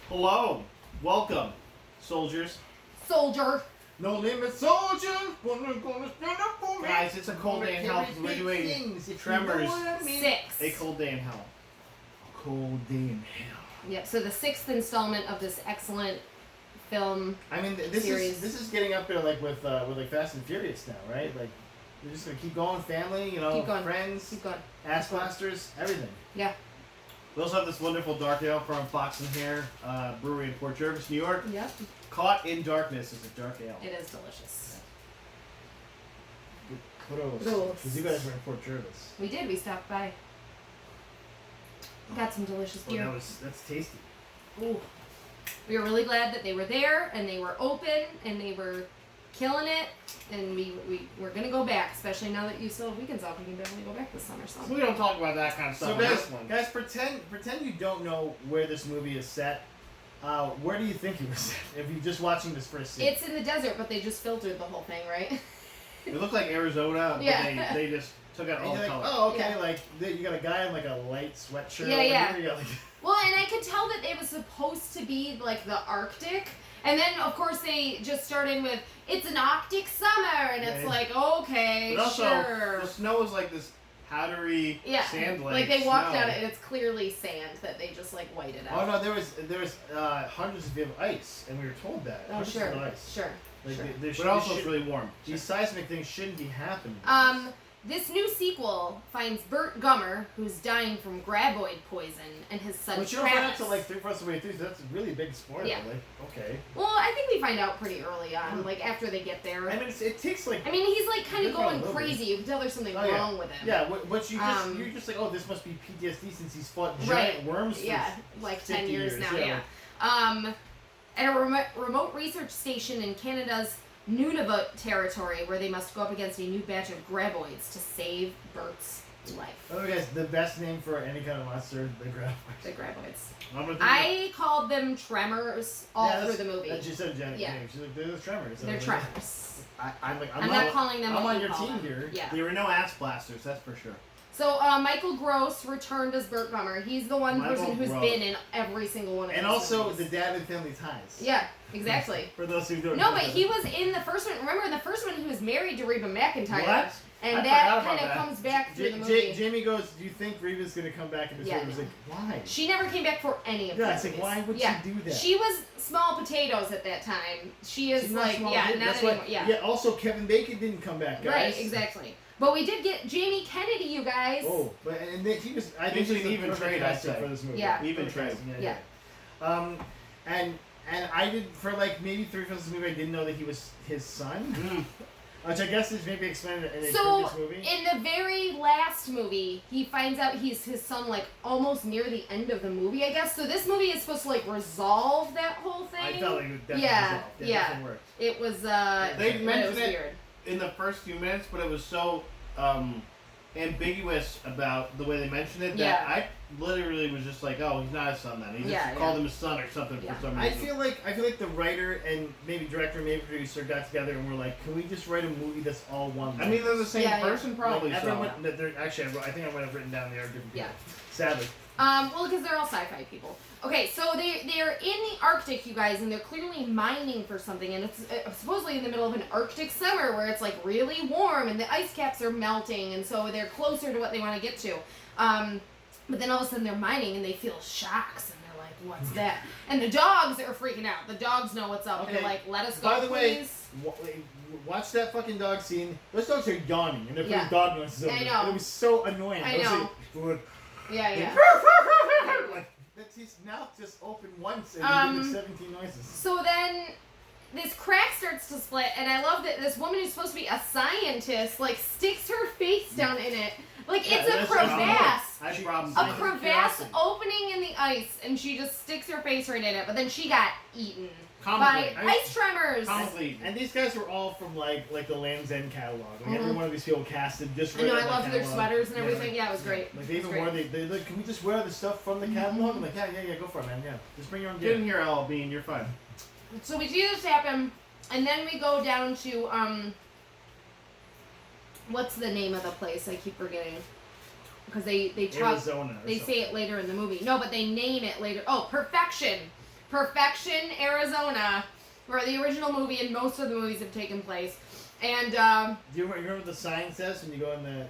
Hello, welcome, soldiers. Soldier. No limit soldier, gonna stand up for me. Guys, it's a cold day in hell because we're doing Tremors. 6. A cold day in hell. A cold day in hell. Yep. So the 6th installment of this excellent film. I mean, this series. is getting up there like with like Fast and Furious now, right? Like they're just gonna keep going, family, Keep going. friends, Keep going. ass blasters, everything. Yeah. We also have this wonderful dark ale from Fox and Hare Brewery in Port Jervis, New York. Yep. Caught in Darkness is a dark ale. It is delicious. Kudos. Kudos. Because you guys were in Port Jervis. We did. We stopped by. Got some delicious Well, beer. that's tasty. Ooh. We were really glad that they were there and they were open and they were killing it. And we're gonna go back, especially now that you still have weekends off. We can definitely go back this summer. So We don't talk about that kind of stuff So in guys, this one. guys, pretend you don't know where this movie is set. Where do you think it was set? If you're just watching this first scene. it's in the desert, but they just filtered the whole thing, right? It looked like Arizona, but Yeah. they just took out And all you're the like, color. oh, okay, Yeah. like you got a guy in like a light sweatshirt. Yeah, over yeah. here, you got, like, Well, and I could tell that it was supposed to be like the Arctic. And then, of course, they just start in with, it's an Arctic summer. And it's Yeah. like, okay, But also, sure. the snow is like this powdery sand like they walked snow. on it and it's clearly sand that they just like whited Oh out. no, there was hundreds of feet of ice, and we were told that. Oh, Hundreds sure, of ice. sure, Like sure. there But also it's really warm. these seismic things shouldn't be happening. This new sequel finds Burt Gummer, who's dying from graboid poison, and his son But you don't find out Travis. till like 3/4 of the way through, so that's a really big spoiler. Yeah. Like, okay. Well, I think we find out pretty early on, like after they get there. I mean, it takes like. I mean, he's like kind of Good for a going little crazy. You can tell there's something Oh, yeah. wrong with him. Yeah, but you're just like, oh, this must be PTSD since he's fought giant worms for Yeah, like 10 50 years now, yeah. like- At a remote research station in Canada's Nunavut territory, where they must go up against a new batch of graboids to save Bert's life. Oh, guys, the best name for any kind of monster, the grab. The graboids. I'm gonna think I called them Tremors all through the movie. That just said Janet Yeah. name. She's like, they're the Tremors. They're I'm like, Tremors. I'm not calling them I'm what on you your call team them. here. Yeah. there were no ass blasters, that's for sure. So Michael Gross returned as Burt Gummer. He's the one Michael person who's Gross. been in every single one of And these also movies. the dad and family ties. Yeah, exactly. For those who don't No, know but that. he was in the first one. Remember, in the first one, he was married to Reba McEntire. What? And I that forgot about kind of that. comes back through the movie. Jamie goes, do you think Reba's going to come back in this Yeah, movie? I was like, why? She never came back for any of Yeah, the it's like, movies. why would Yeah. she do that? She was small potatoes at that time. She is She's not like, small yeah, kid. not That's anymore. why, Yeah. also Kevin Bacon didn't come back, guys. Right, exactly. But we did get Jamie Kennedy, you guys. Oh, but and then he was. I think He's an he's an even perfect trade, I'd casting say. for this movie. Yeah. Even Perfect trade. casting, Yeah. And I did for like maybe 3/5 of the movie. I didn't know that he was his son, which I guess is maybe explained in a So, previous movie. in the very last movie, he finds out he's his son, like, almost near the end of the movie, I guess. So this movie is supposed to, like, resolve that whole thing. I felt like it definitely Yeah, resolved. It yeah. definitely worked. It was, They but it mentioned was it weird. in the first few minutes, but it was so ambiguous about the way they mentioned it that Yeah. I literally was just like, oh, he's not his son then. He just Yeah, called yeah. him his son or something Yeah. for some I reason. feel like the writer and maybe director, maybe producer got together and were like, can we just write a movie that's all one? I mean, they're the same Yeah, yeah. person probably. Like, so. everyone. Actually, I think I might have written down the other different people. Yeah. Sadly. Well, because they're all sci-fi people. Okay, so they're in the Arctic, you guys, and they're clearly mining for something, and it's supposedly in the middle of an Arctic summer where it's like really warm and the ice caps are melting, and so they're closer to what they want to get to. But then all of a sudden they're mining and they feel shocks, and they're like, "What's that?" And the dogs are freaking out. The dogs know what's up. Okay. They're like, "Let us go, By the way, please." watch that fucking dog scene. Those dogs are yawning and they're putting Yeah. dog noises over I it. know. It was so annoying. I was know. like, Yeah, yeah. like, that's his mouth just opened once and he did like 17 noises. So then this crack starts to split, and I love that this woman who's supposed to be a scientist, like, sticks her face down in it. Like, Yeah, it's a that's crevasse. I have problems A with it. crevasse opening in the ice, and she just sticks her face right in it. But then she got eaten by Comically. ice tremors. Comically. And these guys were all from like the Land's End catalog. Like every Mhm. one of these people casted just I know, right I in that loved their catalog. sweaters and Yeah, everything. like- Yeah, it was great. Like they It was even wore great. they like, can we just wear the stuff from the catalog? I'm like, yeah, go for it, man. Yeah, just bring your own Get in gear. here, Al Bean, you're fine. So we see this happen, and then we go down to what's the name of the place? I keep forgetting. Because they talk, Arizona. or they something. say it later in the movie. No, but they name it later. Oh, Perfection. Perfection, Arizona, where the original movie and most of the movies have taken place. And Do you remember what the sign says when you go in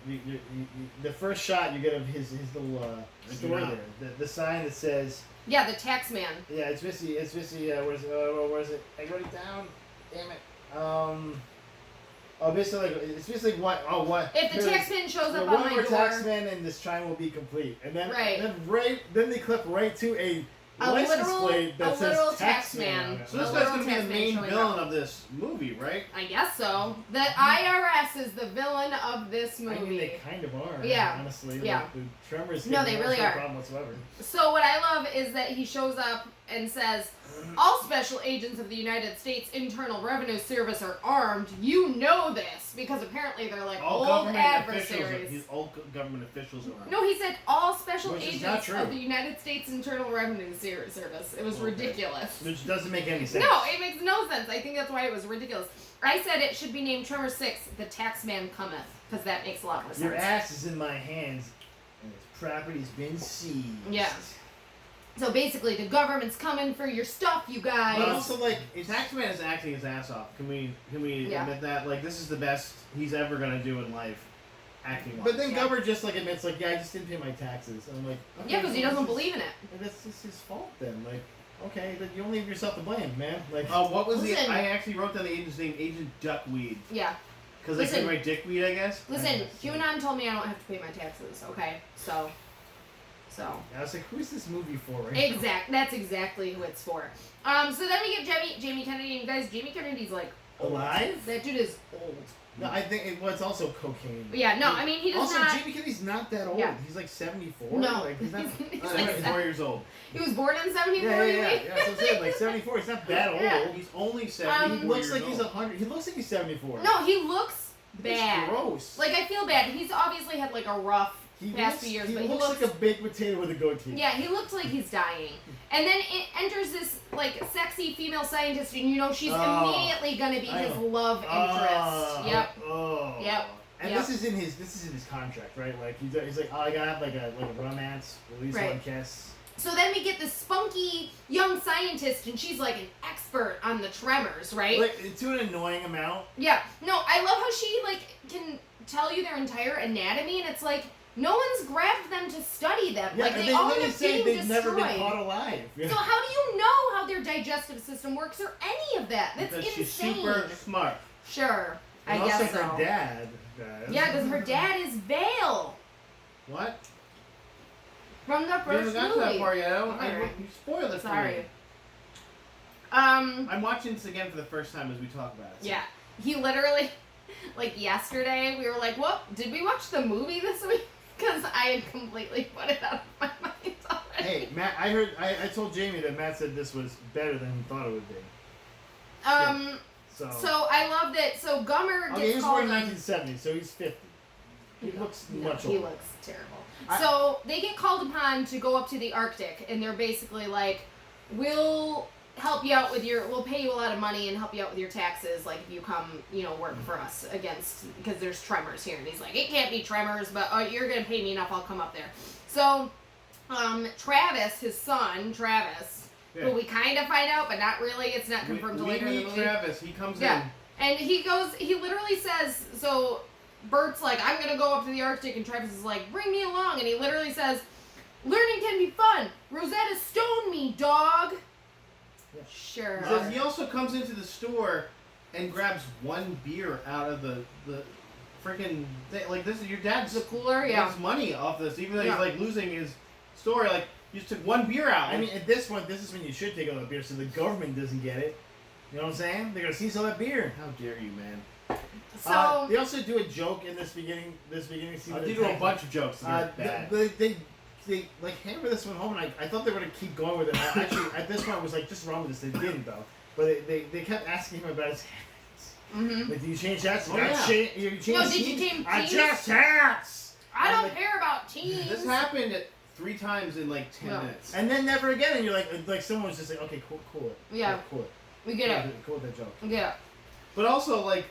the first shot you get of his little store there? The sign that says, yeah, the tax man. yeah, it's Missy. Where's it? I wrote it down. Damn it. Basically, it's basically what? Oh, what? If the taxman shows up on one my more door, taxman and this trial will be complete. And then, Right. then they clip right to a a license literal, plate that a says literal taxman. on taxman. it. So this A guy's literal gonna be the taxman main showing villain up. of this movie, right? I guess so. The IRS is the villain of this movie. I mean, they kind of are. Yeah. Honestly. Yeah. Like, the Tremors. No, they really no are. problem whatsoever. So what I love is that he shows up and says, all special agents of the United States Internal Revenue Service are armed. You know this. Because apparently they're like All old government adversaries. all government officials are. No, he said all special Which is agents not true. of the United States Internal Revenue Service. It was Okay. ridiculous. Which doesn't make any sense. No, it makes no sense. I think that's why it was ridiculous. I said it should be named Tremor 6, The Taxman Cometh. Because that makes a lot more sense. Your ass is in my hands, and its property's been seized. Yeah. So basically, the government's coming for your stuff, you guys. But also, like, Taxman is acting his ass off. Can we Yeah. admit that? Like, this is the best he's ever gonna do in life, acting. But then Yeah. Gubber just like admits, like, yeah, I just didn't pay my taxes. And I'm like, okay, Yeah, because he so doesn't this is- believe in it. and that's just his fault then. Like, okay, then you only have yourself to blame, man. Like, What was Listen. I actually wrote down the agent's name, Agent Duckweed, Yeah. because they Listen. couldn't write Dickweed, I guess. Listen, QAnon told me I don't have to pay my taxes, okay? So. I was like, who's this movie for? Right now? That's exactly who it's for. So then we get Jamie Kennedy, and guys, Jamie Kennedy's like old. Alive? That dude is old. No, I think it's also cocaine. But yeah, no, I mean he does Also, not. Jamie Kennedy's not that old. Yeah. He's like 74. No, Like, he's not. he's Oh, like he's 4 years old. he was born in '74. Yeah, you mean? That's what I'm saying. Like 74. He's not that old. Yeah. He's only 74 He looks years like he's old. 100. He looks like he's 74. No, he looks It's bad. gross. Like I feel bad. He's obviously had like a rough he past looks, few years, he but looks like a baked potato with a goatee. yeah, he looks like he's dying. And then it enters this like sexy female scientist, and you know she's Oh, immediately gonna be I his know. love interest. Yep. Oh. Yep. And Yep. this is in his contract, right? Like he's like, oh, I gotta have like a romance, at least Right. one kiss. So then we get this spunky young scientist, and she's like an expert on the tremors, right? Like to an annoying amount. Yeah. No, I love how she like can tell you their entire anatomy, and it's like no one's grabbed them to study them. Yeah, like and they all literally end up say being they've destroyed. never been caught alive. Yeah. So how do you know how their digestive system works or any of that? That's Because insane. she's super smart. Sure, And I also guess so. her dad. Does. Yeah, because her dad is Vale What? from the You haven't first got to that movie. part yet. Alright. You spoiled it for Sorry. me. Um. I'm watching this again for the first time as we talk about it. so- Yeah. He literally, like yesterday, we were like, "What? Did we watch the movie this week?" Because I had completely put it out of my mind already. Hey, Matt, I told Jamie that Matt said this was better than he thought it would be. So I love that. So Gummer okay, gets he was called born in on. 1970, so he's 50. He looks No, much he older. looks terrible. So they get called upon to go up to the Arctic, and they're basically like, "We'll help you out with we'll pay you a lot of money and help you out with your taxes, like if you come, work for us because there's tremors here." And he's like, "It can't be tremors, but you're gonna pay me enough, I'll come up there." So, Travis, his son, who we kind of find out, but not really. It's not confirmed till we later in the meet movie. Travis. He comes Yeah. in. And he literally says, so Bert's like, "I'm going to go up to the Arctic," and Travis is like, "Bring me along." And he literally says, "Learning can be fun. Rosetta Stone me, dog." Yeah. Sure. He also comes into the store and grabs one beer out of the freaking thing. Like, this is your dad's The cooler, yeah. makes money off this, even though Yeah. he's like losing his story. Like, you just took one beer out. I mean, at this point, this is when you should take all the beer so the government doesn't get it. You know what I'm saying? They're gonna seize all that beer. how dare you, man? So, they also do a joke in this beginning scene. I with did the do a tank. bunch of jokes that are bad. They like hammer this one home, and I thought they were gonna keep going with it. Actually, at this point, I was like, just wrong with this. They didn't though, but they kept asking him about his hats. mm-hmm. Like, do you change hats? Oh, yeah. You change No, did you teams? change I teams? just hats. I And don't like- care about teens. This happened 3 times in like 10 Yeah. minutes. And then never again, and you're like someone was just like, okay, cool it. Yeah. Cool it. We get it. Cool with that joke. We get it. But also, like,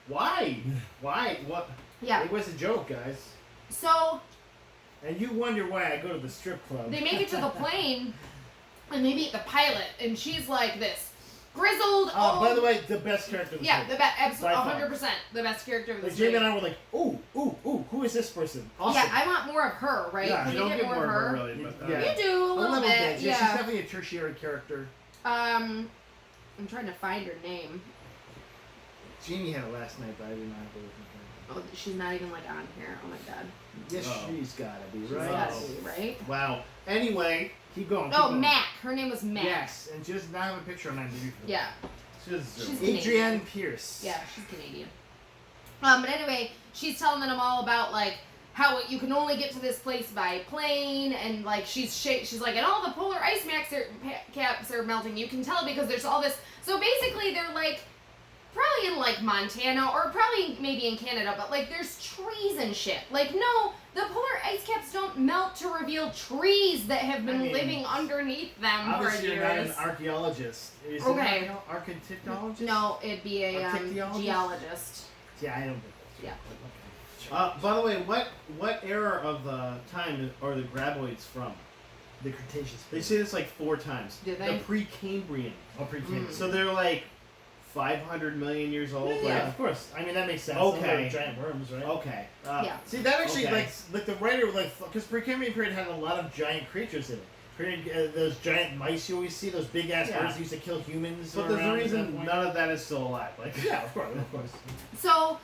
why? Why? What? Yeah. It was a joke, guys. So, And you wonder why I go to the strip club. they make it to the plane, and they meet the pilot, and she's like this grizzled. By the way, the best character. Of the yeah, movie. the best, absolutely, By far. 100% the best character of Like this Jamie movie. and I were like, ooh, who is this person? Awesome. Yeah, I want more of her, right? Yeah, Can You we don't get more of her? really, but Yeah. You do a little bit, She's yeah. definitely a tertiary character. I'm trying to find her name. Jamie had it last night, but I did not have to look at her. Oh, she's not even like on here. Oh my god. Yes, Oh. she's gotta be She's right. gotta be, right? Wow. Anyway, Keep going. Oh, keep going. Mac. Her name was Mac. Yes, and she does not have a picture on IMDb. for that. Yeah. she's She's Adrienne Pierce. Yeah, she's Canadian. But anyway, she's telling them all about like how you can only get to this place by plane, and like she's like, and all the polar ice caps are melting. You can tell because there's all this. So basically, they're like probably in like Montana or probably maybe in Canada, but like there's trees and shit. Like no, the polar ice caps don't melt to reveal trees that have been living underneath them for Obviously, you're not an years. archaeologist. Is Okay. it architectologist? No, it'd be a Archaeologist? geologist. Yeah, I don't think that's Yeah. Okay. by the way, what era of time are the graboids from? The Cretaceous. They say this like 4 times. Do they? The Precambrian. Oh, pre-Cambrian. So they're like 500 million years old. Yeah, like- of course. I mean, that makes sense. Okay. Those are giant worms, right? Okay. Yeah. See, that actually, Okay. like the writer, because Precambrian period had a lot of giant creatures in it. Those giant mice you always see, those big ass Yeah. birds that used to kill humans. But there's a around at that reason point. none of that is still alive. Like Yeah, of course. So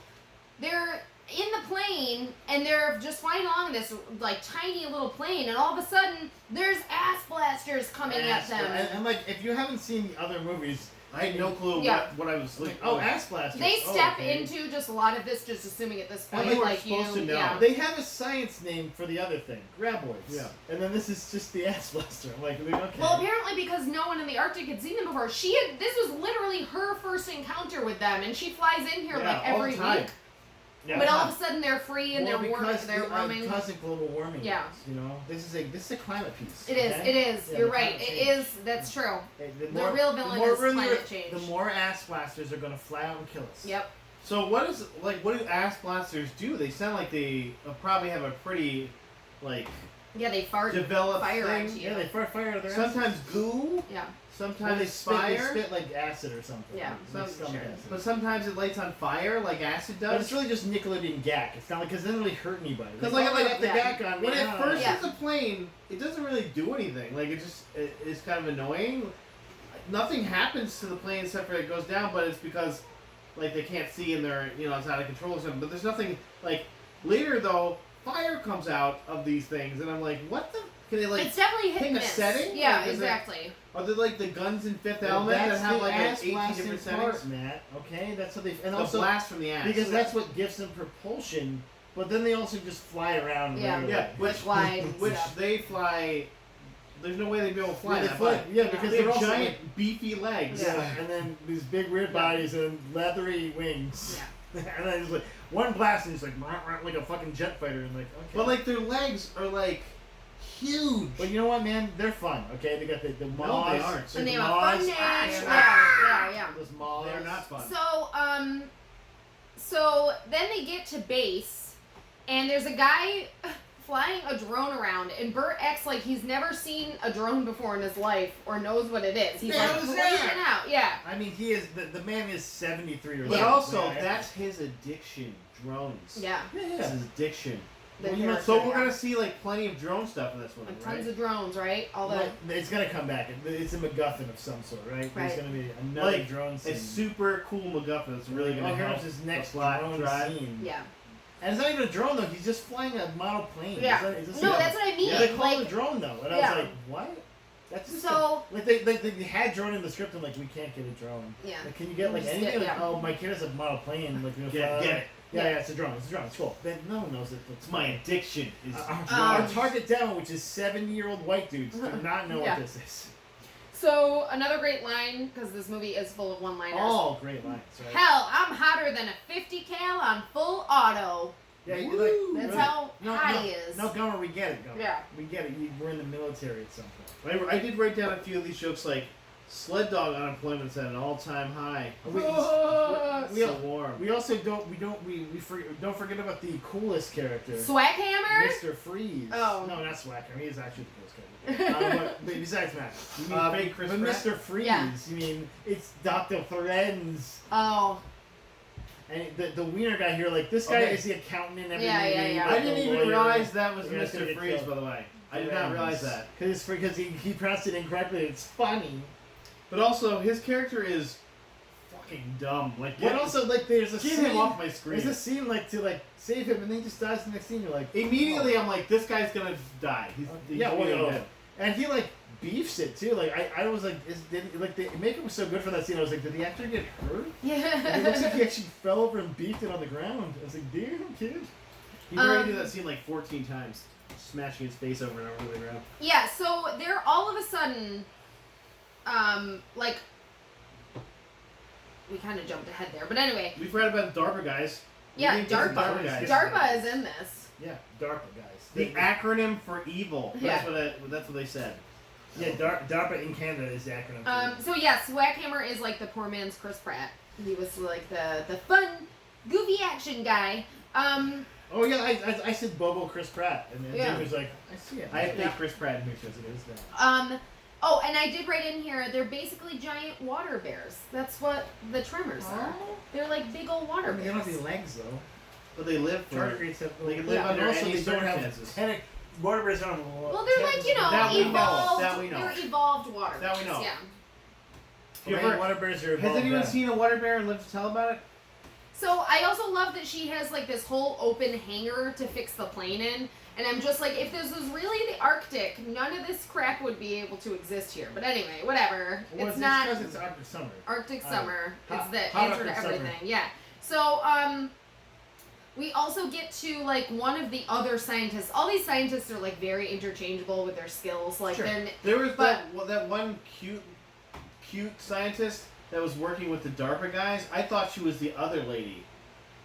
they're in the plane and they're just flying along in this like tiny little plane, and all of a sudden there's ass blasters coming at them. And like, if you haven't seen the other movies, I had no clue Yeah. what I was like. oh, ass blasters. They Oh, step okay. into just a lot of this, just assuming at this I point, think we're like you, supposed to know. yeah. They have a science name for the other thing, graboids. Yeah. And then this is just the ass blaster. I'm like, okay. Well, apparently because no one in the Arctic had seen them before, this was literally her first encounter with them, and she flies in here Yeah, like all every the time. week. Yeah. But all of a sudden they're free and Well, they're roaming. because of global warming. Yeah. You know, this is a climate piece. It is. okay? It is. Yeah, You're the right. climate It change. is. That's true. Hey, The real villain is we're in the climate earth, change. The more ass blasters are gonna fly out and kill us. Yep. So what do ass blasters do? They sound like they probably have a pretty like Yeah, they fart developed fire thing. at you. Yeah, they fire out of their Sometimes goo. Yeah. Sometimes Well, they fire. spit like acid or something. Yeah, Like so stomach sure. acid. But sometimes it lights on fire like acid But does. it's really just Nickelodeon gack. It's not like, because it doesn't really hurt anybody. Because Like, like, oh, they got the yeah. gack on me. when it I don't first know. Yeah. hits the plane, it doesn't really do anything. Like it's kind of annoying. Nothing happens to the plane except for it goes down, but it's because like they can't see and they're it's out of control or something. But there's nothing like later though. Fire comes out of these things, and I'm like, what the? Can they like? It's definitely hit pick and a miss. setting? Yeah, Like, is it- exactly. Are they like the guns in Fifth Well, Element that that's have the like ass 18 blasting different part, settings? Matt. Okay, that's what they and The also blast from the ass. because that's what gives them propulsion. But then they also just fly around. Yeah. regularly. yeah, which Fly and which stuff. they fly. There's no way they'd be able to fly. Yeah, they that fly. far. Yeah, because They they're have also giant beefy legs. Yeah, and then these big weird bodies and leathery wings. Yeah. And then it's like one blast and it's like like a fucking jet fighter and like okay. But like their legs are like huge. But you know what, man? They're fun. Okay, they got the No, maws. they aren't. And they the have a fun maws. name. Ah, Yeah. Those maws. They're not fun. So then they get to base, and there's a guy flying a drone around, and Bert acts like he's never seen a drone before in his life or knows what it is. He's The like hell is freaking that? out. Yeah. I mean, he is the man is 73 years But old. also, Yeah. that's his addiction. Drones. Yeah. That's his addiction. The Well, you know, character, So we're yeah. gonna see like plenty of drone stuff in this one, And right? tons of drones, right? All the Well, it's gonna come back. It's a MacGuffin of some sort, right? There's Right. gonna be another Like, drone scene. It's super cool MacGuffin. It's really gonna help. here's his next the plot drone drive. scene. yeah. And it's not even a drone though. He's just flying a model plane. Yeah. Is this No, a- that's what I mean. Yeah, they call it Like, a drone though, and Yeah. I was like, what? That's just So- like they had drone in the script and like we can't get a drone. Yeah. Like, can you get like Just anything? get- Like, yeah. oh, my kid has a model plane. Like, you know, Get it. Yeah, Yeah. yeah, it's a drone. It's a drone. It's cool. Then no one knows it. It's my addiction. Is Our drones. target demo, which is 70-year-old white dudes, do not know Yeah. what this is. So another great line, because this movie is full of one-liners. All great lines, right? Hell, I'm hotter than a 50 cal on full auto. Yeah, you Woo! That's really- how hot he is. No, Gomer, we get it, Gomer. Yeah. We get it. We're in the military at some point. I did write down a few of these jokes, like Sled dog unemployment's at an all-time high. We, So warm. we also don't forget about the coolest character, Swackhammer? Mr. Freeze. Oh. No, not Swackhammer. He is actually the coolest character. but besides that, you mean fake Chris but Pratt? Mr. Freeze. Yeah. You mean it's Dr. Friends. Oh. And the wiener guy here, like this guy Okay. is the accountant in every Yeah, movie. yeah, yeah. I like didn't the even lawyer. realize that was Yeah, that's gonna Mr. get Freeze, killed. by the way. I did not realize that. Because he pronounced it incorrectly. It's funny. But also, his character is fucking dumb. Like, But also, like, there's a get scene. him off my screen. There's a scene like to save him, and then he just dies in the next scene. You're like, Immediately, I'm like, this guy's gonna die. He's yeah, immediately well, dead. and he like beefs it too. Like I was like, the makeup was so good for that scene. I was like, did the actor get hurt? Yeah. It looks like he actually fell over and beefed it on the ground. I was like, damn kid. He already did that scene like 14 times, smashing his face over and over the ground. Yeah, so they're all of a sudden, like, we kind of jumped ahead there, but anyway. We've read about the DARPA guys. Yeah, We didn't get to DARPA. guys. DARPA is in this. Yeah, DARPA guys. The acronym for evil. Yeah. That's what they said. Yeah, DARPA in Canada is the acronym. So yes, Swackhammer is like the poor man's Chris Pratt. He was like the fun, goofy action guy. Oh yeah, I said Bobo Chris Pratt, and then Yeah. he was like, I see it. I have Yeah. Chris Pratt in here because it is that. Oh, and I did write in here, they're basically giant water bears. That's what the Tremors are. They're like big old water I mean, they don't have bears. any legs though. But they live for. Tardigrades have They can live Yeah. under and also any they don't have circumstances. water bears don't have Well, they're like, you know, That we know. evolved. That we know. They're evolved water That we bears. know. Yeah. You ever- water bears are Has evolved anyone then. seen a water bear and lived to tell about it? So I also love that she has like this whole open hangar to fix the plane in. And I'm just like, if this was really the Arctic, none of this crap would be able to exist here. But anyway, whatever. Well, It's not because it's Arctic summer. Arctic summer. It's hot- the hot answer to Arctic summer. everything. Yeah. So, we also get to like one of the other scientists. All these scientists are like very interchangeable with their skills. Like Sure. they're There was But- that one cute scientist that was working with the DARPA guys. I thought she was the other lady.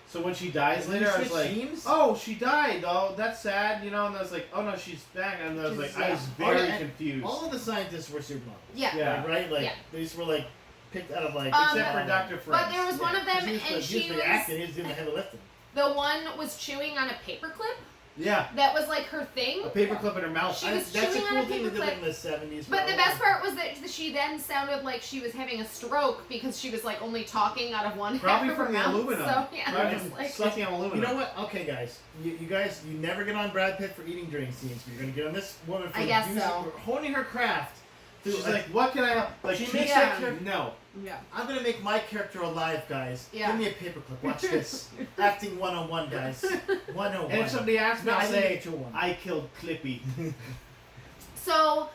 So when she dies Did later, you I was switch like, teams? "Oh, she died. Oh, that's sad," you know. And I was like, "Oh no, she's back." And I was She's- like, I was yeah. very and confused. All of the scientists were supermodels. Yeah. Yeah. Like, right? Like Yeah. these were like picked out of like Except for Dr. French. But there was one of them, He was and the she was acting. He was doing the heavy lifting. the one was chewing on a paperclip. Yeah, That was like her thing. a paperclip in her mouth. She was That's a chewing on cool a thing they did like paperclip. in the 70s. But the best part was that she then sounded like she was having a stroke because she was like only talking out of one Probably half of her from the mouth. aluminum. So yeah, Probably it was from like, sucking on aluminum. You know what? Okay, guys. You guys, you never get on Brad Pitt for eating during scenes. But you're gonna get on this woman for I guess using, so. honing her craft. To, She's like, "What can I?" Like she she makes Yeah. that character. No. yeah. I'm gonna make my character alive, guys. Yeah. Give me a paperclip. Watch this. Acting 101, guys. 101. And if somebody asks me, No, I'll I didn't say, get you one. "I killed Clippy." So,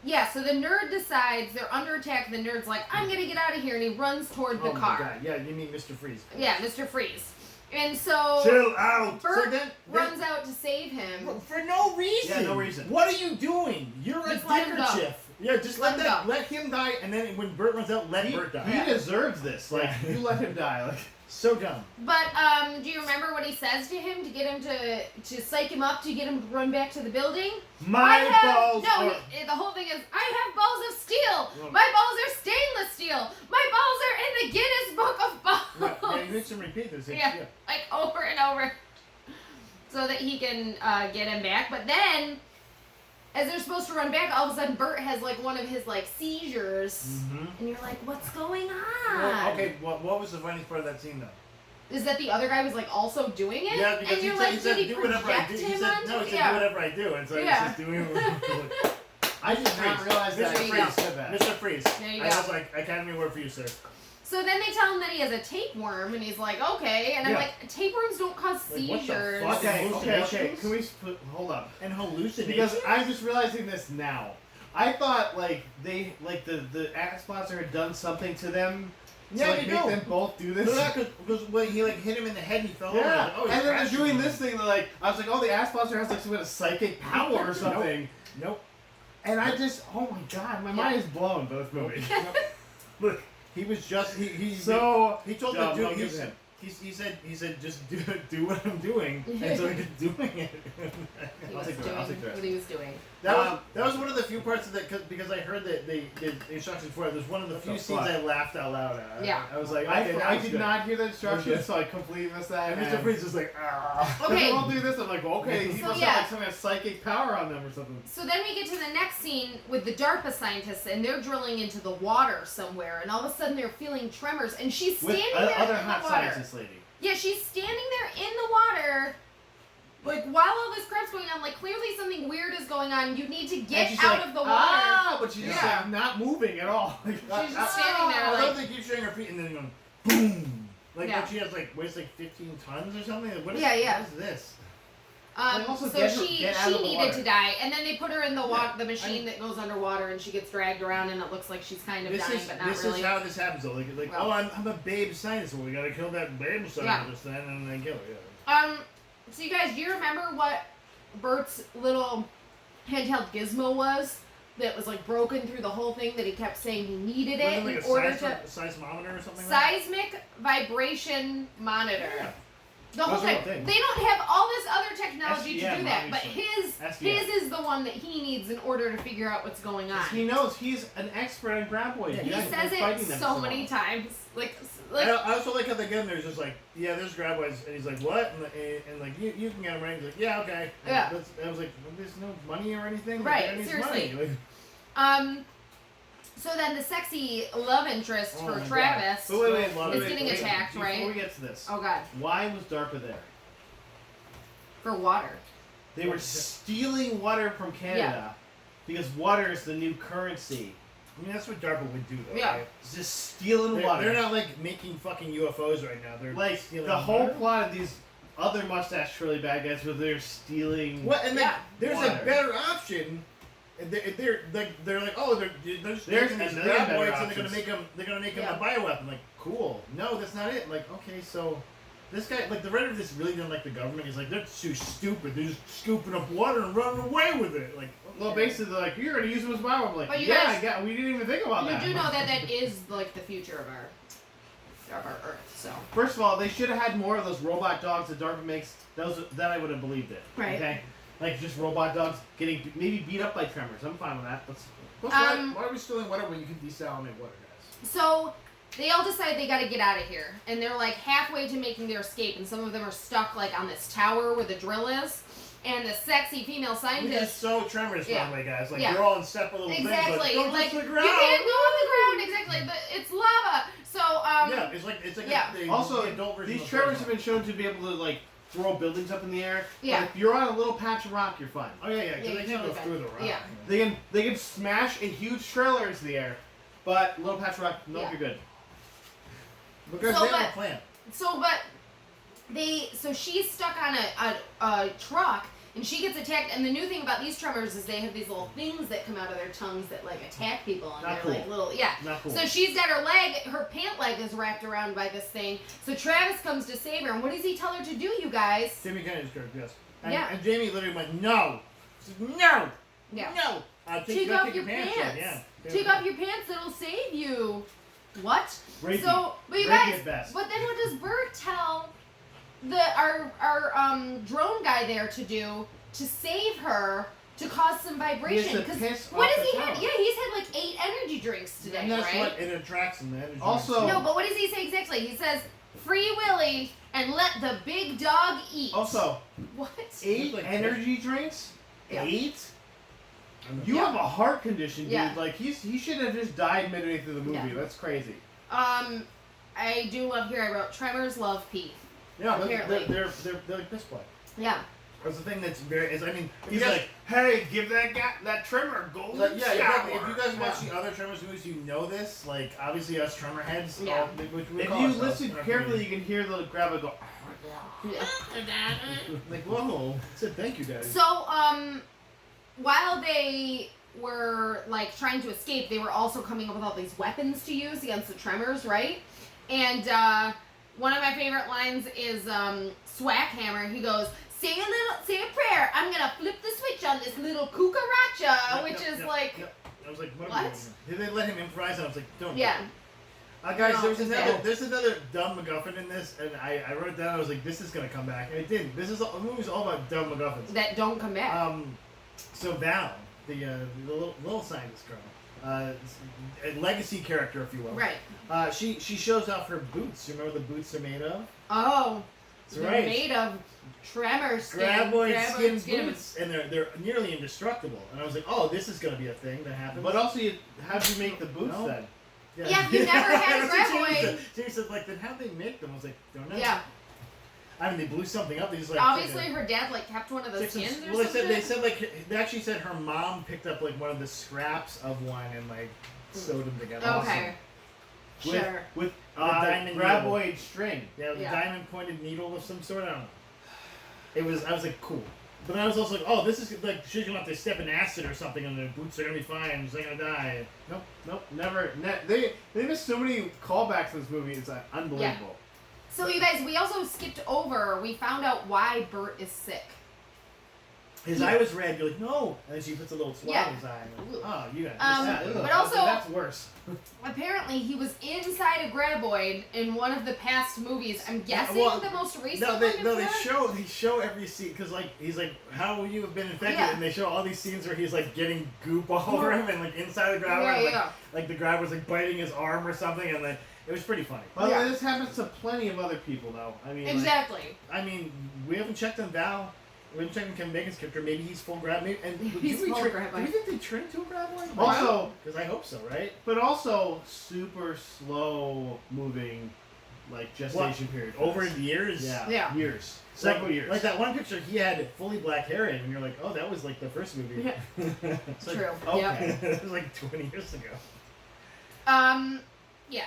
yeah. So the nerd decides they're under attack. The nerd's like, "I'm gonna get out of here," and he runs toward the Oh my car. God. Yeah, you mean Mr. Freeze. Yeah, Mr. Freeze. And so Chill out. Bert So then- runs out to save him. For no reason. Yeah, no reason. What are you doing? You're Just a let him go. dickerchief. Yeah, just Let let him him die, and then when Bert runs out, let He, Bert die. he deserves this. Like, Yeah. you let him die. Like, So dumb. But do you remember what he says to him to get him to psych him up to get him to run back to the building? my balls no. are. The whole thing is I have balls of steel. Well- My balls are stainless steel. My balls are in the Guinness Book of Balls. Yeah, you makes him repeat this. Yeah. Like over and over, so that he can get him back. But then, as they're supposed to run back, all of a sudden Bert has like one of his like seizures, Mm-hmm. and you're like, "What's going on?" Well, okay, what was the funniest part of that scene though? Is that the other guy was like also doing it? Yeah, because and he you're said, like, he said did he do whatever I project do. He him said onto no, he it? said Yeah. do whatever I do, and so Yeah. he's just doing it. I did not realize that. Mr. he Freeze. said that. Mr. Freeze. There you I go. was like, Academy Award for you, sir. So then they tell him that he has a tapeworm, and he's like, "Okay," and I'm Yeah. like, "Tapeworms don't cause Like, what the seizures." fuck? Okay. Hallucinations? Can we hold up? And hallucinations. Because I'm just realizing this now. I thought like they like the ad sponsor had done something to them. Yeah, to, like, you make do. them both do this. Because when he like hit him in the head, he fell over. Yeah, Like, oh, and then they're crashed. doing this thing. They're like, I was like, oh, the ass sponsor has like some kind of psychic power or something. Nope. And I just, oh my god, my mind is blown by this movie. Look, he was just he So he told dumb, the don't dude give him. he said just do what I'm doing, and so he's doing it. He I'll was take the- doing I'll take the rest. what he was doing. That was one of the few parts of that because I heard that the instructions for it. There's one of the few scenes I laughed out loud at. Yeah. I was like, okay, I did not hear the instructions, so I completely missed that. And Mr. Freeze is like, ah. Okay. We'll do this. I'm like, okay, he must have like some kind of psychic power on them or something. So then we get to the next scene with the DARPA scientists, and they're drilling into the water somewhere, and all of a sudden they're feeling tremors, and she's standing there other in the hot water. scientist lady. Yeah, she's standing there in the water, like while all this crap's going on. Like clearly something weird is going on. You need to get out of the water. Ah, but she's just like not moving at all. Like, She's just standing there. I Like, love they keep showing her feet and then going boom. Like Yeah. what she has weighs like 15 tons or something. What is, Yeah, yeah. What is this? Like, also so get she out of the needed water. to die, and then they put her in the the machine that goes underwater, and she gets dragged around, and it looks like she's kind of dying, but not this really. is how this happens though. Like Well. oh, I'm a babe scientist. Well, we gotta kill that babe scientist then, and then kill her. Yeah. So you guys, do you remember what Bert's little handheld gizmo was? That was like broken through the whole thing. That he kept saying he needed it Like in a order to seismometer or something. Like seismic vibration monitor. Yeah. The whole Those are thing. the things. They don't have all this other technology to SDM, do that, but obviously. his is the one that he needs in order to figure out what's going on. He knows he's an expert in graboids. Yeah, He He's says been it fighting them so many times. Like I also like how they get him there. He's just like, yeah, there's graboids, and he's like, what? And like, you can get him right. He's like, yeah, okay. And Yeah. I was like, well, there's no money or anything. Right, Like, needs seriously. Money. Like, So then the sexy love interest Oh for my God. Travis But wait, is getting attacked, before right? we get to this, Oh god, why was DARPA there? for water. They were stealing water from Canada because water is the new currency. I mean, that's what DARPA would do, though. Yeah. Right? It's just stealing water. They're not like making fucking UFOs right now. They're like stealing the whole water. plot of these other mustache twirly bad guys where they're stealing. What? And Yeah. there's Water. a better option. And they're like, oh, they're just There's taking these a million better graboids and options. they're gonna make them Yeah. a bioweapon. Like, cool. No, that's not it. Like, okay, so this guy, like the writer of this really didn't like the government. He's like, they're too stupid. They're just scooping up water and running away with it. Like, Well, okay. basically, they're like, you're going to use them as bio. I'm like, But you yeah, guys- we didn't even think about You that. do know that that is like the future of our Earth. So First of all, they should have had more of those robot dogs that DARPA makes. Then I would have believed it. Right. Okay? Like, just robot dogs getting maybe beat up by Tremors. I'm fine with that. Plus, why are we stealing water when you can desalinate water, guys? So they all decide they got to get out of here, and they're like halfway to making their escape, and some of them are stuck like on this tower where the drill is, and the sexy female This is scientist. so Tremors, by Yeah. the way, guys. Like, Yeah. you're all in separate little Exactly, things. Like, don't like touch the you ground. can't go on the ground. Exactly, but it's lava. So Yeah, it's like yeah. Also, the adult version these of Tremors Pokemon. have been shown to be able to, like, throw buildings up in the air. Yeah. But if you're on a little patch of rock, you're fine. Oh yeah, because Yeah, they you can't go totally through can. the rock. Yeah. They can smash a huge trailer into the air, but little patch of rock, nope, Yeah. you're good. Because So, they have but- a plan. so she's stuck on a truck, and she gets attacked. And the new thing about these Tremors is they have these little things that come out of their tongues that like attack people, and Not they're cool. like little Not cool. So she's got her leg, her pant leg is wrapped around by this thing. So Travis comes to save her, and what does he tell her to do, you guys? Jamie Kennedy's correct, yes. And, Yeah. and Jamie literally went, no! She said, no! Yeah. No! Take off your pants. Yeah. Take off your pants, it'll save you. What? Rapey. So, but you Rapey guys, at best. but then what does Bert tell our drone guy there to do to save her to cause some vibration? to Because piss what off does the he have? tower. Yeah, he's had like 8 energy drinks today, And that's right? what it attracts them. The energy Also- drinks. No, but what does he say exactly? He says, "Free Willy and let the big dog eat." Also, What? 8 like energy drinks? Yeah. 8? I know. You Yeah. have a heart condition, dude. Yeah. Like, he should have just died midway through the movie. Yeah. That's crazy. I do love here. I wrote Tremors love Pete. Yeah, apparently. they're like this play. Yeah. That's the thing that's very. I mean, if He's you guys, like, hey, give that guy, that Tremor golden like, yeah, shower. exactly. If you guys watch the other Tremors movies, you know this. Like, obviously, us Tremor heads. Yeah. Which we If call you ourselves listen in our carefully, community. you can hear the grabber go. Yeah. Like, whoa! I said thank you, Daddy. So, while they were like trying to escape, they were also coming up with all these weapons to use against the Tremors, right? And one of my favorite lines is Swackhammer. He goes, say a prayer. I'm gonna flip the switch on this little cucaracha," which is like, I was like, what? What? Are we doing? Did they let him improvise? And I was like, don't. yeah. Guys, No, there's another dumb MacGuffin in this, and I wrote it down. I was like, this is gonna come back, and it didn't. The movie's all about dumb MacGuffins. That don't come back. So Val, the little scientist girl, a legacy character, if you will. Right. She shows off her boots. You remember the boots are made of? Oh. That's They're right. made of Tremors skin. Graboid skin boots, and they're nearly indestructible. And I was like, oh, this is gonna be a thing that happens. But also, how'd you make the boots No. then? Yeah, you never had That's what Graboid. Jamie said, like, then how'd they make them? I was like, don't know. Yeah. I mean, they blew something up. They just like Obviously, her dad like kept one of the took some- skins or well, something. they said like they actually said her mom picked up like one of the scraps of one and like sewed them together. Okay. Sure. With The diamond graboid string. Yeah, with Yeah. a diamond pointed needle of some sort. I don't know. I was like, cool. But then I was also like, oh, this is like she's gonna have to step in acid or something, and their boots are gonna be fine. She's not gonna die. Nope, never. They missed so many callbacks in this movie. It's unbelievable. So you guys, we also skipped over. We found out why Bert is sick. His eye was red. You're like, no, and then she puts a little swab Yeah. in his eye. And I'm like, oh, you got But also- that's worse. Apparently, he was inside a graboid in one of the past movies. I'm guessing well, the most recent No, one. they before? show every scene because like he's like, how will you have been infected? Yeah. And they show all these scenes where he's like getting goop all over him and like inside the grabber, Yeah, like the grabber was like biting his arm or something, and then it was pretty funny. Well, Yeah. this happens to plenty of other people, though. I mean, Exactly. I mean, we haven't checked on Val. We haven't checked on Kevin Bacon's character. Maybe he's full grab. Maybe, and He's full do graboid. you think they turn into a graboid? Also- because I hope so, right? but also super slow moving, like gestation period. for Over this. the years, Yeah. years, Like, several years. like that one picture, he had fully black hair in, and you're like, oh, that was like the first movie. Yeah. It's like, True. okay. Yep. it was like 20 years ago. Yeah.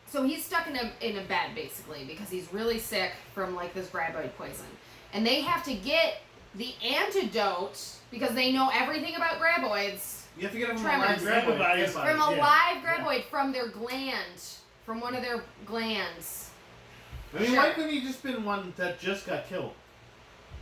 So he's stuck in a bed basically because he's really sick from like this graboid poison, and they have to get the antidote because they know everything about graboids You have to get them from Tremors. a live graboid. from a Yeah. live graboid from their gland, from one of their glands. I mean, Sure. why couldn't he just been one that just got killed?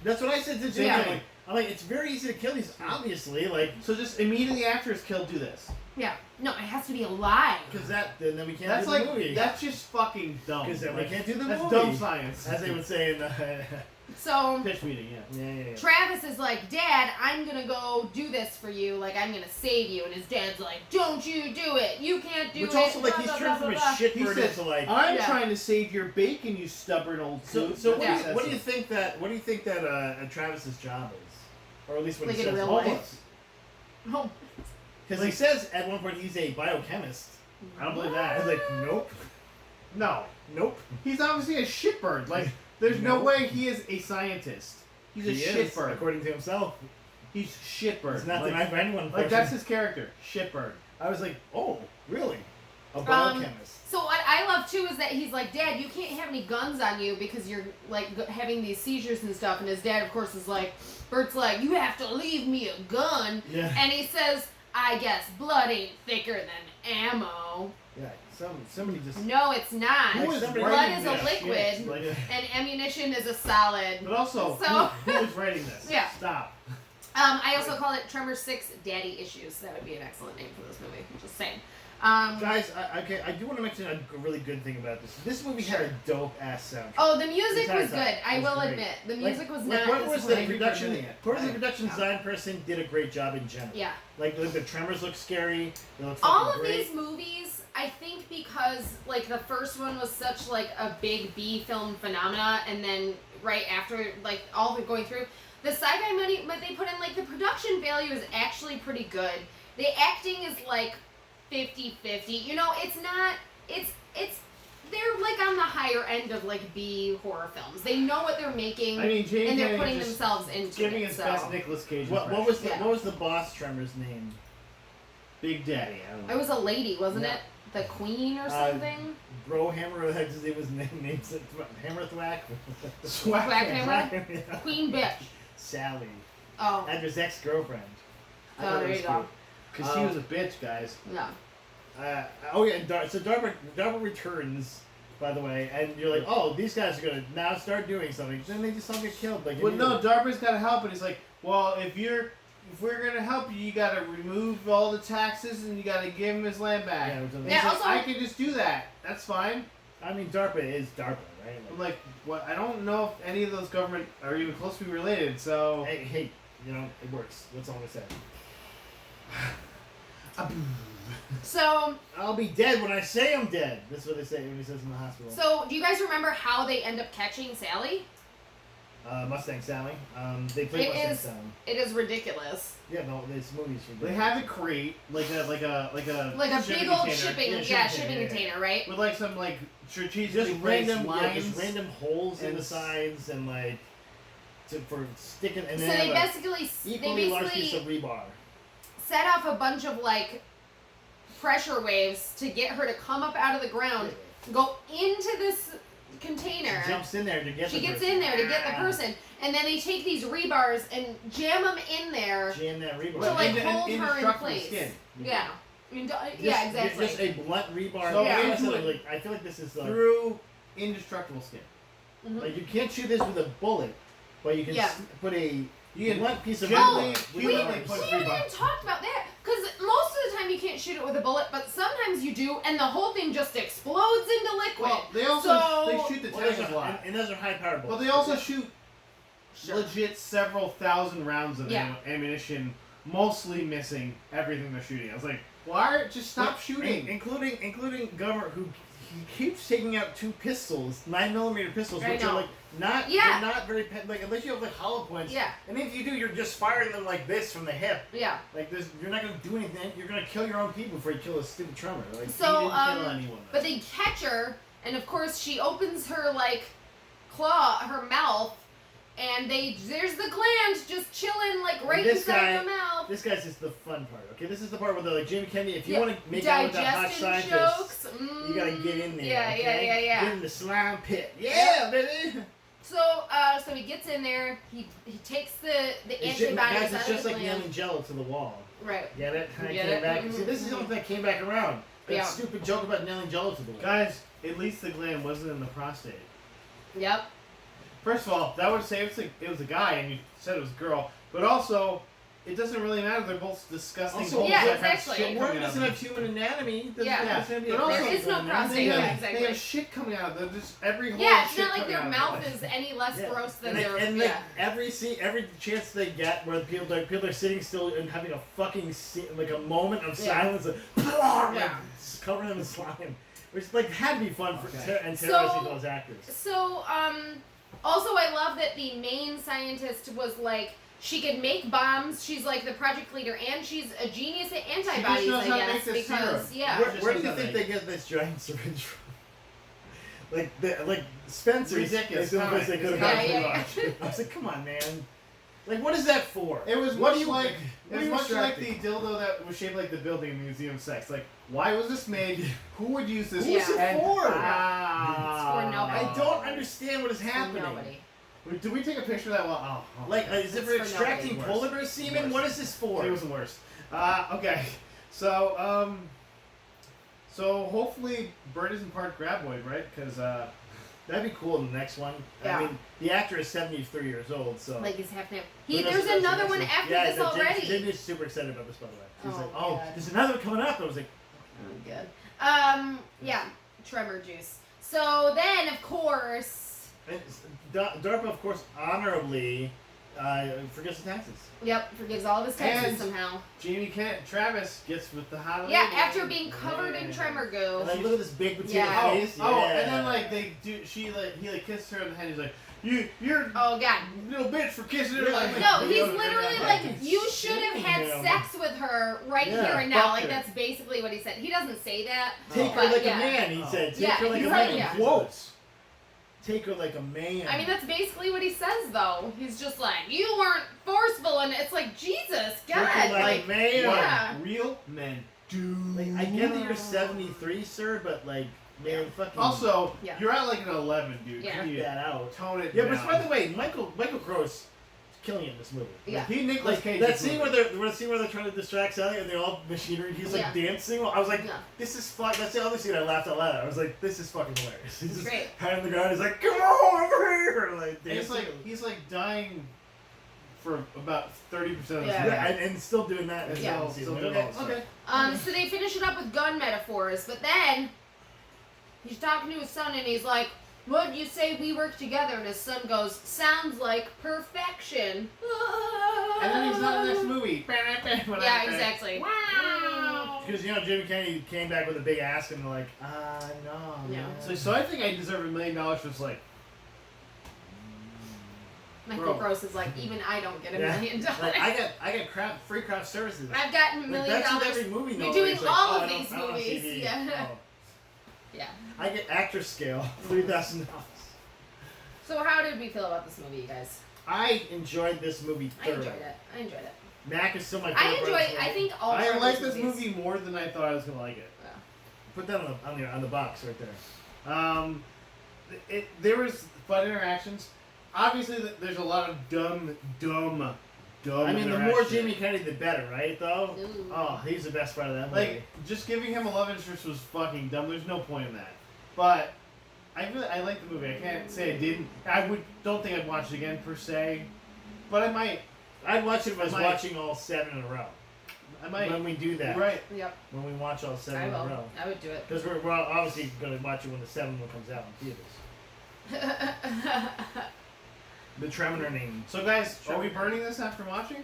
That's what I said to Jim. Yeah. I'm like, it's very easy to kill these, obviously, like, So just immediately after it's killed, do this. Yeah. No, it has to be alive. because then we can't That's do like the movie. that's just fucking dumb. Because then Like, we can't do the that's movie. dumb science. As they would say in the... So Pitch meeting, yeah. yeah. Travis is like, Dad, I'm gonna go do this for you. Like, I'm gonna save you. And his dad's like, don't you do it. You can't do Which it. also, like, blah, he's blah, turned blah, from a blah, blah. He shitbird says, into, like... I'm Yeah. trying to save your bacon, you stubborn old So goose. what, Yeah. what do you think that Travis's job is? Or at least what Like he in says. real Because life? Oh. he says at one point he's a biochemist. I don't believe I that. was like, nope. No. Nope. He's obviously a shitbird. Like, there's no No. way he is a scientist. He's a He is, shitbird. according to himself. He's shitbird. It's not like, denied by anyone. like, that's his character. Shitbird. I was like, oh, really? A biochemist. So what I love too is that he's like, Dad, you can't have any guns on you because you're like having these seizures and stuff. And his dad, of course, is like, Bert's like, you have to leave me a gun. Yeah. And he says, I guess blood ain't thicker than ammo. Yeah. Somebody just. No, it's not. Who is Blood writing is a this liquid, shit? Like, and ammunition is a solid. but also, So- who is writing this? Yeah. Stop. I also call it Tremors 6 Daddy Issues. That would be an excellent name for this movie. Just saying. Guys, I do want to mention a really good thing about this. This movie had a dope ass soundtrack. Oh, the music Entire was time. good. I It was will great. admit. The Like- music was like, not whoever was the disappointing. production, doing it. whoever the production Yeah. design person did a great job in general. Yeah. Like the Tremors look scary. They look All fucking of great. these movies, I think because like the first one was such like a big B film phenomena, and then right after like all the going through, the sci-fi money, but they put in like the production value is actually pretty good. The acting is like 50-50. You know, it's not. It's they're like on the higher end of like B horror films. They know what they're making, I mean, Jamie and they're Kennedy putting just themselves into giving it. his So. best Nicolas Cage What impression. was the Yeah. what was the boss Tremors name? Big Daddy? I don't know. It was a lady, wasn't Yeah. it? The Queen or something. Bro Hammer. It was named Hammer Thwack. Swag Hammer? Yeah. Queen bitch. Sally. Oh, And his ex-girlfriend. I Oh, thought it there was you go. Because she was a bitch, guys. no. Oh yeah, and so Darby returns, by the way, and you're like, oh, these guys are gonna now start doing something. Then they just all get killed. Like, Well, no, immediately. Darby's got to help, and he's like, well, if we're gonna help you, you got to remove all the taxes, and you got to give him his land back. Yeah, which is- And Yeah, he's like, also- I can just do that. That's fine. I mean, DARPA is DARPA, right? I'm like, what? I don't know if any of those government are even close to be related. So Hey, you know, it works. That's all I'm gonna say. So I'll be dead when I say I'm dead. That's what they say when he says in the hospital. So, do you guys remember how they end up catching Sally? Mustang Sally. They play It Mustang is- Sally. It is ridiculous. Yeah, no, it's movies. They have a crate, like a Like a big shipping old container, shipping container, container, right? with like some like strategically just placed random, lines. just random holes in and the sides and like for sticking. And So then they have basically a equally large piece basically of rebar. set off a bunch of like pressure waves to get her to come up out of the ground, go into this container. She jumps in there to get. She the gets person. in there to get the person, and then they take these rebars and jam them in there. Jam that rebar. To, like, Inde- hold her in indestructible place. Skin. Yeah. Just- Yeah, exactly. Just a blunt rebar. So like, into it. like, I feel like this is like, Through indestructible skin. Mhm. like you can't shoot this with a bullet, but you can Yeah. put a blunt piece of gently- rebar. we We, literally rebars. put we haven't rebar. even talked about that because most of the time you can't shoot it with a bullet, but sometimes you do, and the whole thing just explodes into liquid. Well, they also So- they shoot the Well, those tanks a are, lot, and those are high power but bullets. they also shoot Sure. legit several thousand rounds of Yeah. ammunition, mostly missing everything they're shooting. I was like, why? Just stop shooting. including Gummer, who he keeps taking out 2 pistols, 9mm pistols, I which know. are like not Yeah. they're not very like unless you have like hollow points. Yeah. And if you do, you're just firing them like this from the hip. Yeah. Like this, you're not gonna do anything. You're gonna kill your own people before you kill a stupid tremor. Like So, he didn't kill anyone. But they catch her, and of course she opens her like her mouth, and there's the gland just chilling like right this inside guy- her mouth. This guy's just the fun part. Okay, this is the part where they're like Jamie Kennedy. If you Yeah. want to make out with that hot Digestion scientist, jokes. you gotta get in there. Yeah, okay? yeah. Get in the slime pit. Yeah, baby. So, so he gets in there. He takes the It's just, antibodies guys, out it's of just the like gland. nailing Jello to the wall. Right. Get it? I Get came it? back. Mhm, See, this is mhm. something that came back around. That Yeah. stupid joke about nailing Jello to the wall. Guys, at least the gland wasn't in the prostate. Yep. First of all, that would say it was a guy, and you said it was a girl. But also, it doesn't really matter. They're both disgusting. Also, holes Yeah, that have exactly. shit Worm coming out doesn't of have human anatomy. Doesn't Yeah. have to be But a also- prostate There is no gland. prostate. They Yeah, have, exactly. they have shit coming out of them. Just every hole. Yeah, of it's shit not like coming their out mouth of it. is any less Yeah. gross than And, their. and Yeah. every chance they get where people are sitting still and having a fucking like a moment of Yeah. silence, like, Yeah. just covering them in slime, which like had to be fun for Okay. and So- terrorizing those actors. So, also I love that the main scientist was like, she could make bombs, she's like the project leader, and she's a genius at antibodies, knows I how to guess, make this because, serum. yeah. Where do you Just think like- they get this giant syringe from? like Spencer's Ridiculous. is the only place they It's could have comic gotten Yeah, it. I was like, come on, man. Like, what is that for? It was What much do you like what it are was you much like extracting? the dildo that was shaped like the building in the Museum of Sex. Like, why was this made? Who would use this? Who's it And- for? Ah. It's for nobody. I don't understand what is happening. Nobody. Did we take a picture of that? Well, oh, Like, is it It's for for extracting nobody. polar bear semen? Worse. What is this for? it was the worst. Okay, so so hopefully Bird isn't part graboid, right? Because That'd be cool in the next one. Yeah. I mean, the actor is 73 years old, so. Like he's half now. Who knows There's if that's another the one next after yeah, this already. Jamie's super excited about this, by the way. She's Oh, like, oh, God. there's another one coming up. I was like, Oh, good. Yeah, Tremor juice. So then, of course, and DARPA, of course, honorably forgets the taxes. yep, forgives all of his taxes And- somehow. Jamie Travis gets with the hot. Yeah, lady. after being covered in Yeah. Tremor goo. And like, look at this big potato Yeah. face. Oh, yeah. and then like they do. He kisses her in the head. He's like, you're Oh God. little bitch for kissing her. Yeah. Like, No, like, he's you know, literally yeah. like, you should have had Yeah. sex with her right Yeah, here and now. fuck Like her. that's basically what he said. He doesn't say that. Take her But, like yeah. a man, he Oh. said. Take Yeah, her like he's a like- man. yeah. Quotes. Take her like a man. I mean, that's basically what he says, though. He's just like, you weren't forceful, and it's like, Jesus, Take her God, like, like, a man. yeah. Real men do. Like, I get that you're 73, sir, but like, man, fucking Also, Yeah. you're at like an 11, dude. Yeah. Can cut you that out. tone it Yeah, down? but by the way, Michael Gross killing it in this movie. Yeah. He Nicolas Like Cage. that this scene movie. where they're trying to distract Sally and they're all machinery and he's like Yeah. dancing. I was like, Yeah. this is fun. That's the other scene I laughed out loud. I was like, this is fucking hilarious. He's just Great. high on the ground. He's like, come on over here, like And it's dancing. like he's like dying for about 30% of the Yeah. movie. yeah, and still doing that. in the Yeah. second Still season. doing Okay, all this okay. So they finish it up with gun metaphors, but then he's talking to his son and he's like, Would you say we work together? And his son goes, sounds like perfection. And then he's not in the next movie. Yeah, exactly. Wow. Because, Jimmy Kennedy came back with a big ask and they're like, no. Yeah. man." So I think I deserve $1 million for just like. Michael Bro. Gross is like, even I don't get $1 Yeah. million. Like, I got free craft services. I've gotten $1 million. That's what every movie knows. You're doing It's like, all I of don't- these I don't movies. see these. Yeah. Oh. Yeah. I get actor scale, $3,000. So how did we feel about this movie, you guys? I enjoyed this movie I thoroughly. enjoyed it. Mac is still my I favorite. enjoy. Brothers I movie. think all. I Tremors like this movies- movie more than I thought I was gonna like it. Put that on the box right there. There was fun interactions. Obviously, there's a lot of dumb. I mean, the more interaction. Jamie Kennedy, the better, right? Though. Ooh. Oh, he's the best part of that movie. Like, just giving him a love interest was fucking dumb. There's no point in that. But I like the movie. I can't say I didn't. Don't think I'd watch it again per se, but I might. I'd watch it if I was Might. watching all 7 in a row. I might. When we do that. Right. Yep. When we watch all 7 I in a will. row. I would do it. Because we're obviously going to watch it when the 7th one comes out in theaters. The Tremor name. So guys, are we burning this after watching?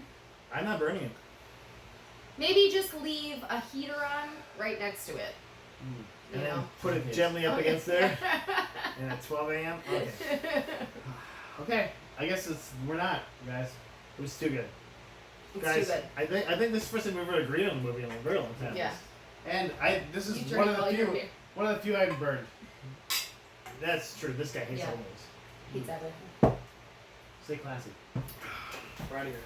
I'm not burning it. Maybe just leave a heater on right next to it. And You then know? put it gently up against there. And at 12 a.m. Okay. Okay. I guess we're not, guys. It was too good. It's Guys, too good. I think this is the first time we've ever agreed on a movie in a very long time. Yeah. And this is You one drink of all the your few. beer. One of the few I've burned. That's true. This guy hates Yeah. all those. He's everything. Stay classy. We're out of here.